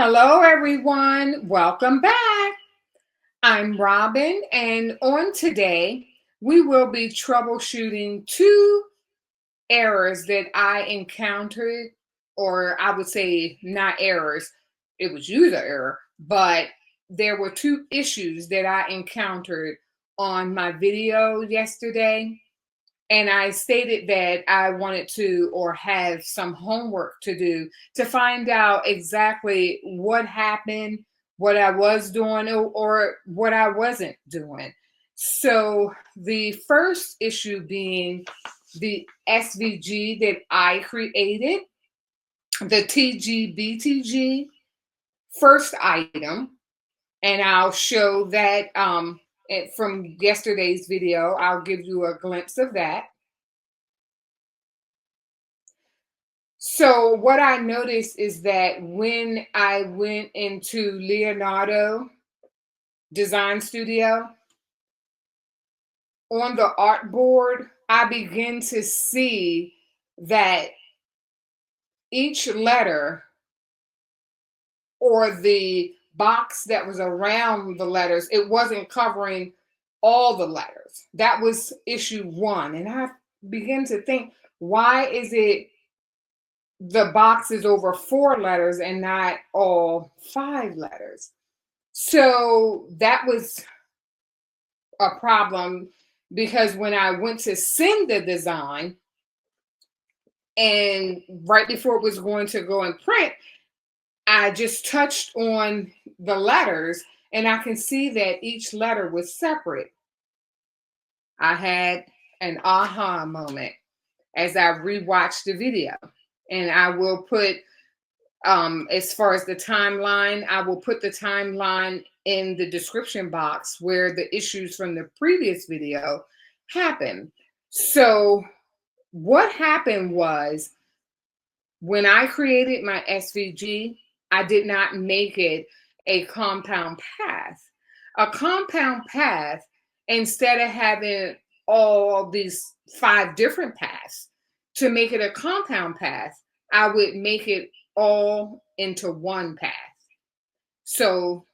Hello, everyone. Welcome back. I'm Robin, and on today, we will be troubleshooting two errors that I encountered, or I would say not errors, it was user error, but there were two issues that I encountered on my video yesterday. And I stated that I wanted to or have some homework to do to find out exactly what happened, what I was doing, or what I wasn't doing. So the first issue being the SVG that I created, the TGBTG first item, and I'll show that from yesterday's video. I'll give you a glimpse of that. So what I noticed is that when I went into Leonardo Design Studio, on the artboard, I begin to see that each letter or the box that was around the letters, it wasn't covering all the letters. That was issue one. And I began to think, why is it the box is over 4 letters and not all 5 letters? So that was a problem because when I went to send the design and right before it was going to go and print, I just touched on the letters and I can see that each letter was separate. I had an aha moment as I rewatched the video, and I will put as far as the timeline, I will put the timeline in the description box where the issues from the previous video happened. So what happened was when I created my SVG, I did not make it a compound path. A compound path, instead of having all these 5 different paths, to make it a compound path, I would make it all into one path. So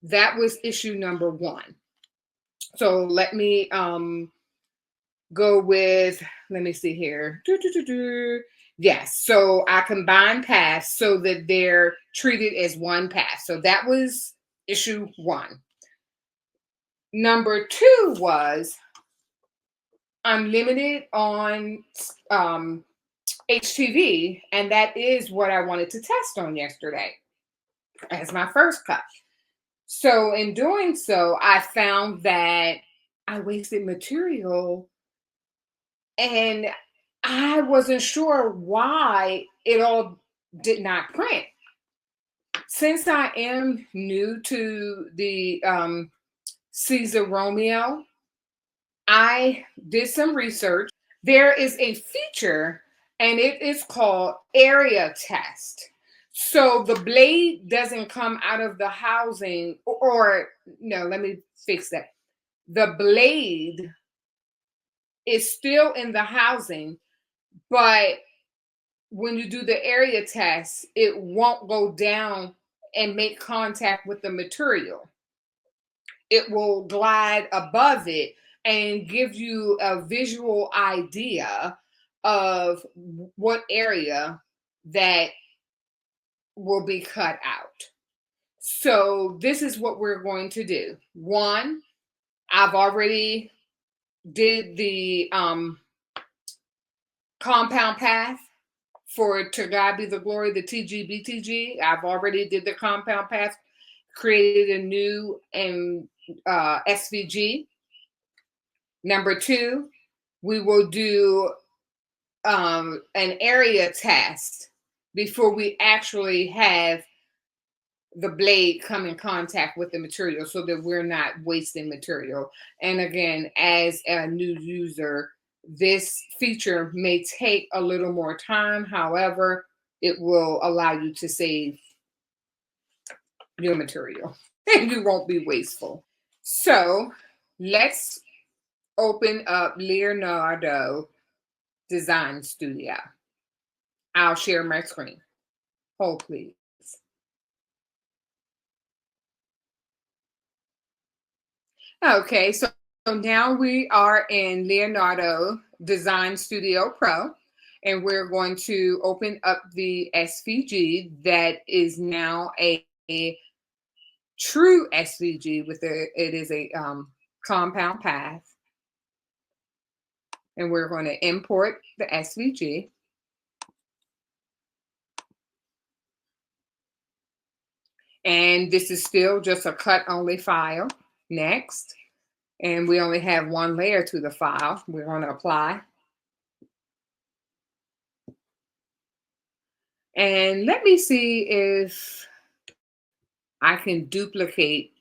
that was issue number one. So let me go with, let me see here. Yes, so I combine paths so that they're treated as one path. So that was issue one. Number two was I'm limited on HTV, and that is what I wanted to test on yesterday as my first cut. So in doing so, I found that I wasted material and I wasn't sure why it all did not print. Since I am new to the Siser Romeo, I did some research. There is a feature and it is called area test. So the blade doesn't come out of the housing, or no, let me fix that. The blade is still in the housing, but when you do the area test, it won't go down and make contact with the material. It will glide above it and give you a visual idea of what area that will be cut out. So this is what we're going to do. One, I've already did the compound path for To God Be the Glory, the TGBTG. I've already did the compound path, created a new SVG. Number two, we will do an area test before we actually have the blade come in contact with the material so that we're not wasting material. And again, as a new user, this feature may take a little more time. However, it will allow you to save your material and you won't be wasteful. So let's open up Leonardo Design Studio. I'll share my screen. Hold, please. Okay, so now we are in Leonardo Design Studio Pro, and we're going to open up the SVG that is now a true SVG with it is a compound path, and we're going to import the SVG. And this is still just a cut only file. Next. And we only have one layer to the file. We're going to apply. And let me see if I can duplicate.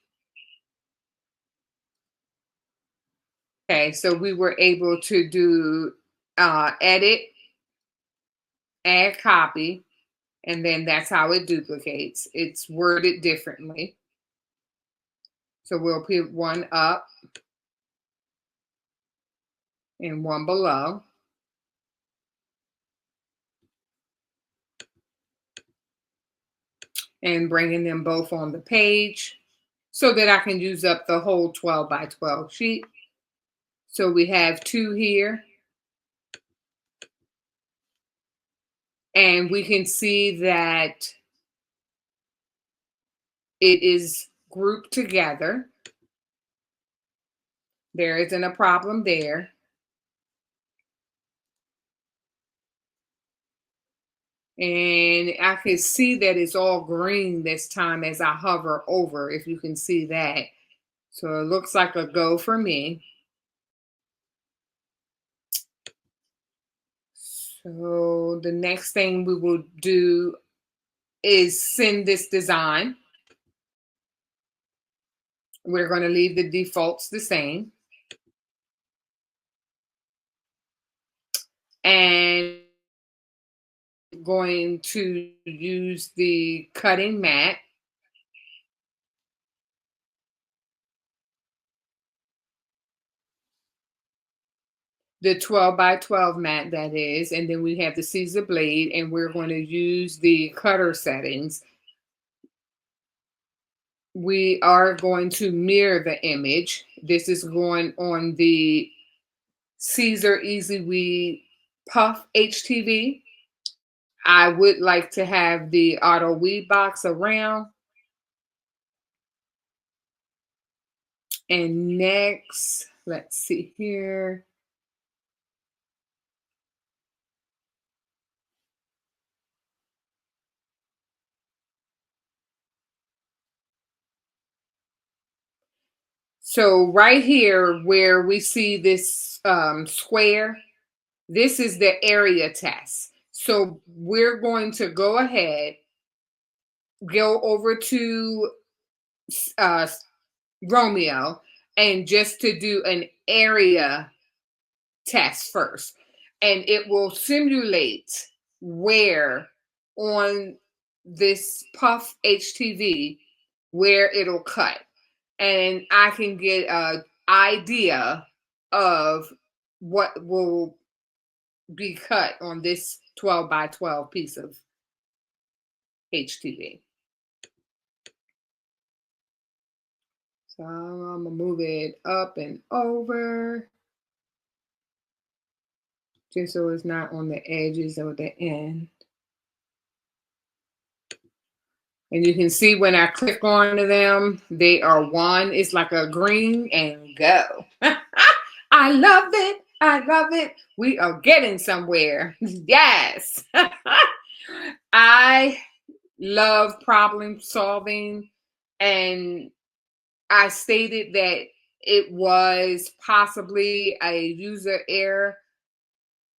Okay, so we were able to do edit, add copy, and then that's how it duplicates. It's worded differently. So we'll put one up and one below. And bringing them both on the page so that I can use up the whole 12 by 12 sheet. So we have two here. And we can see that it is grouped together. There isn't a problem there. And I can see that it's all green this time as I hover over, if you can see that. So it looks like a go for me. So the next thing we will do is send this design. We're going to leave the defaults the same. And going to use the cutting mat. The 12 by 12 mat, that is, and then we have the Siser blade, and we're going to use the cutter settings. We are going to mirror the image. This is going on the Siser Easy Weed Puff HTV. I would like to have the auto weed box around. And next, let's see here. So right here where we see this square, this is the area test. So we're going to go ahead, go over to uh, Romeo, and just to do an area test first. And it will simulate where on this Puff HTV where it'll cut. And I can get an idea of what will be cut on this 12 by 12 piece of HTV. So I'm gonna move it up and over just so it's not on the edges or the end. And you can see when I click on them, they are one. It's like a green and go. I love it. I love it. We are getting somewhere. Yes. I love problem solving. And I stated that it was possibly a user error.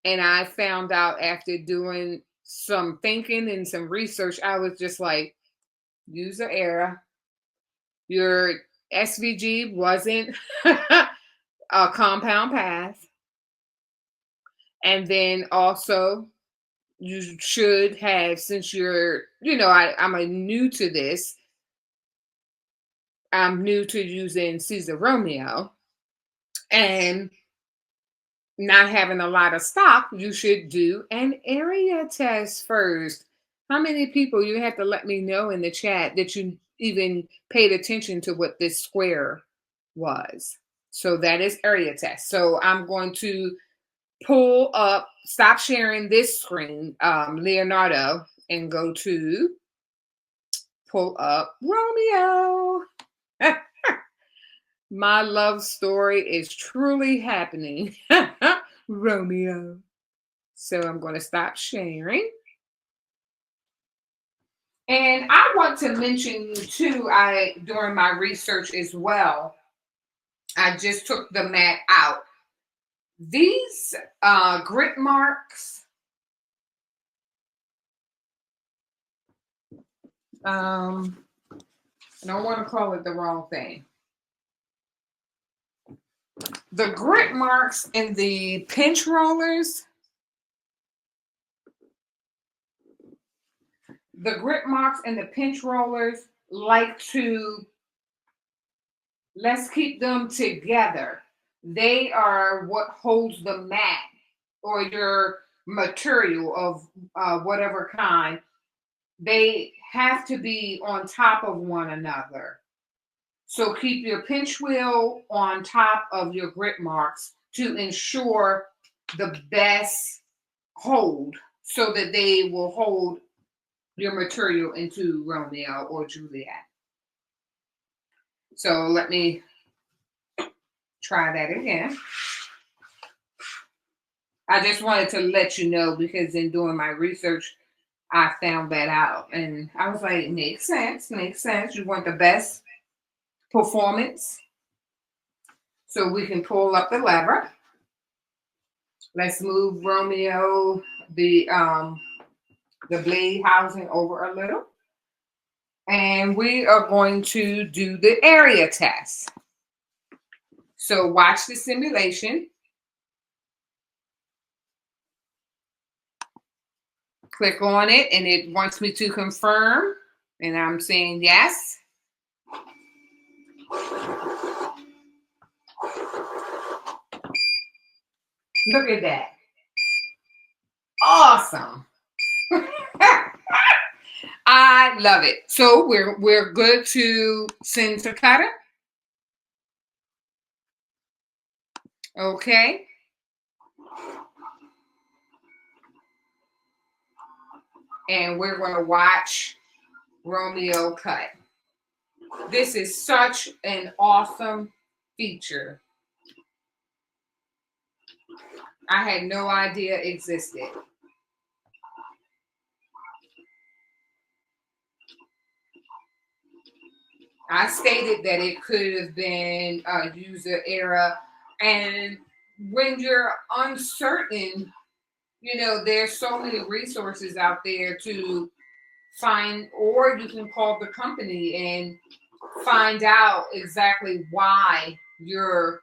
And I found out after doing some thinking and some research, I was just like, user error. Your SVG wasn't a compound path. And then also, you should have, since you're, I'm a new to this, I'm new to using Siser Romeo and not having a lot of stock, you should do an area test first. How many people, you have to let me know in the chat that you even paid attention to what this square was. So that is area test. So I'm going to pull up, stop sharing this screen, Leonardo, and go to pull up Romeo. My love story is truly happening. Romeo. So I'm going to stop sharing. And I want to mention too, during my research as well, I just took the mat out. These grit marks, I don't want to call it the wrong thing. The grit marks and the pinch rollers, like to, let's keep them together. They are what holds the mat or your material of whatever kind. They have to be on top of one another. So keep your pinch wheel on top of your grit marks to ensure the best hold so that they will hold your material into Romeo or Juliet. So let me try that again. I just wanted to let you know because in doing my research, I found that out. And I was like, makes sense, makes sense. You want the best performance. So we can pull up the lever. Let's move Romeo, the blade housing over a little. And we are going to do the area test. So watch the simulation. Click on it and it wants me to confirm. And I'm saying yes. Look at that. Awesome. I love it. So we're good to send to cutter. Okay. And we're going to watch Romeo cut. This is such an awesome feature. I had no idea existed. I stated that it could have been a user error. And when you're uncertain, there's so many resources out there to find, or you can call the company and find out exactly why your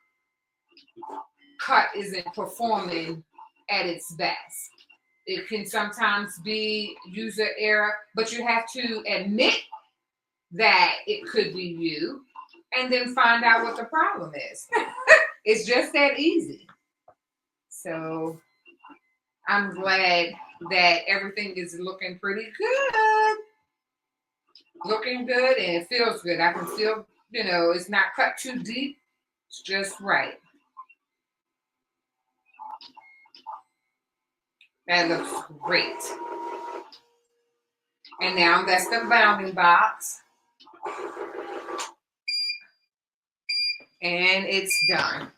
cut isn't performing at its best. It can sometimes be user error, but you have to admit that it could be you and then find out what the problem is. It's just that easy. So I'm glad that everything is looking pretty good. Looking good and it feels good. I can feel, it's not cut too deep. It's just right. That looks great. And now that's the bounding box. And it's done.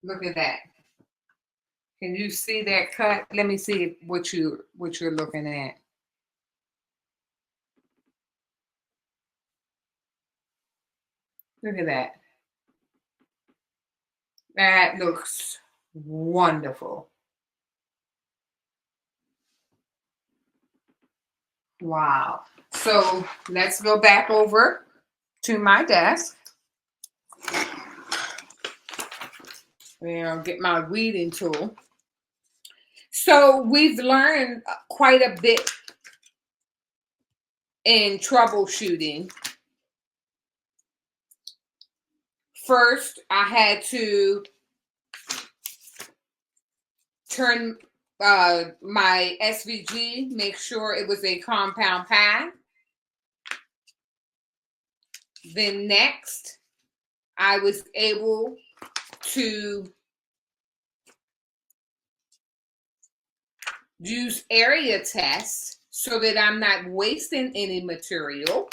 Look at that. Can you see that cut? Let me see what you're looking at. Look at that. That looks wonderful. Wow. So let's go back over to my desk. Get my weeding tool. So we've learned quite a bit in troubleshooting. First, I had to turn my SVG, make sure it was a compound pad. Then next, I was able to use area tests so that I'm not wasting any material.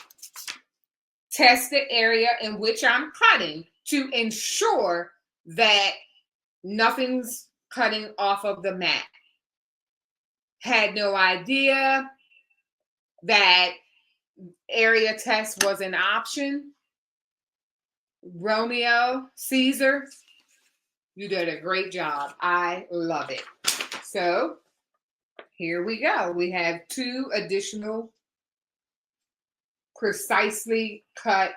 Test the area in which I'm cutting to ensure that nothing's cutting off of the mat. Had no idea that area test was an option. Romeo, Siser, you did a great job. I love it. So here we go. We have 2 additional precisely cut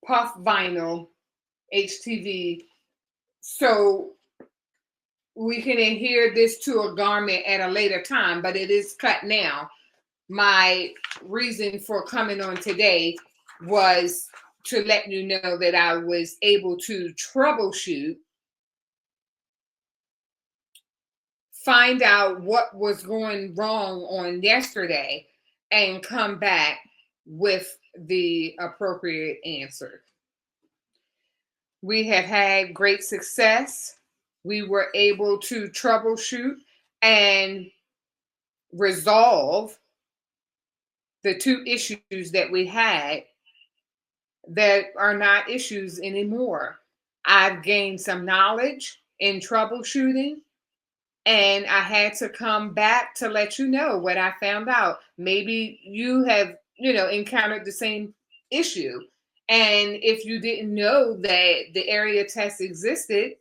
puff vinyl HTV. So we can adhere this to a garment at a later time, but it is cut now. My reason for coming on today was to let you know that I was able to troubleshoot, find out what was going wrong on yesterday, and come back with the appropriate answer. We have had great success. We were able to troubleshoot and resolve the 2 issues that we had that are not issues anymore. I've gained some knowledge in troubleshooting, and I had to come back to let you know what I found out. Maybe you have, encountered the same issue. And if you didn't know that the area test existed,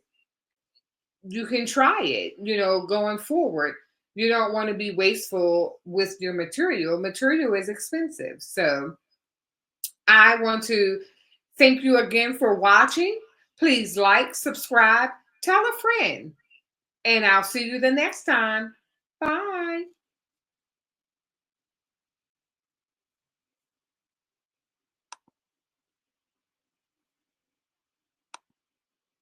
you can try it, going forward. You don't want to be wasteful with your material. Material is expensive. So I want to thank you again for watching. Please like, subscribe, tell a friend, and I'll see you the next time. Bye.